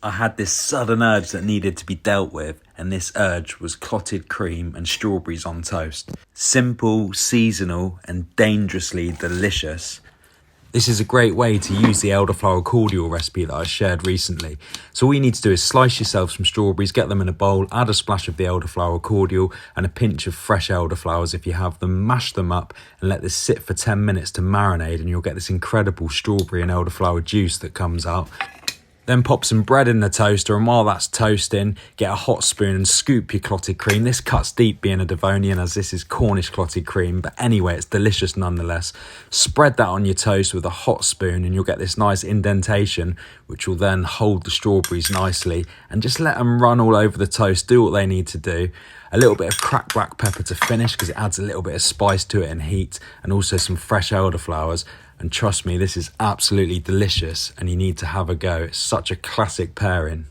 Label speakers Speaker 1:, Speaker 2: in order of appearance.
Speaker 1: I had this sudden urge that needed to be dealt with, and this urge was clotted cream and strawberries on toast. Simple, seasonal, and dangerously delicious. This is a great way to use the elderflower cordial recipe that I shared recently. So all you need to do is slice yourself some strawberries, get them in a bowl, add a splash of the elderflower cordial and a pinch of fresh elderflowers if you have them, mash them up and let this sit for 10 minutes to marinate, and you'll get this incredible strawberry and elderflower juice that comes out. Then pop some bread in the toaster, and while that's toasting, get a hot spoon and scoop your clotted cream. This cuts deep being a Devonian, as this is Cornish clotted cream, but anyway, it's delicious nonetheless. Spread that on your toast with a hot spoon and you'll get this nice indentation, which will then hold the strawberries nicely, and just let them run all over the toast, do what they need to do. A little bit of cracked black pepper to finish because it adds a little bit of spice to it and heat, and also some fresh elderflowers. And trust me, this is absolutely delicious and you need to have a go. It's such a classic pairing.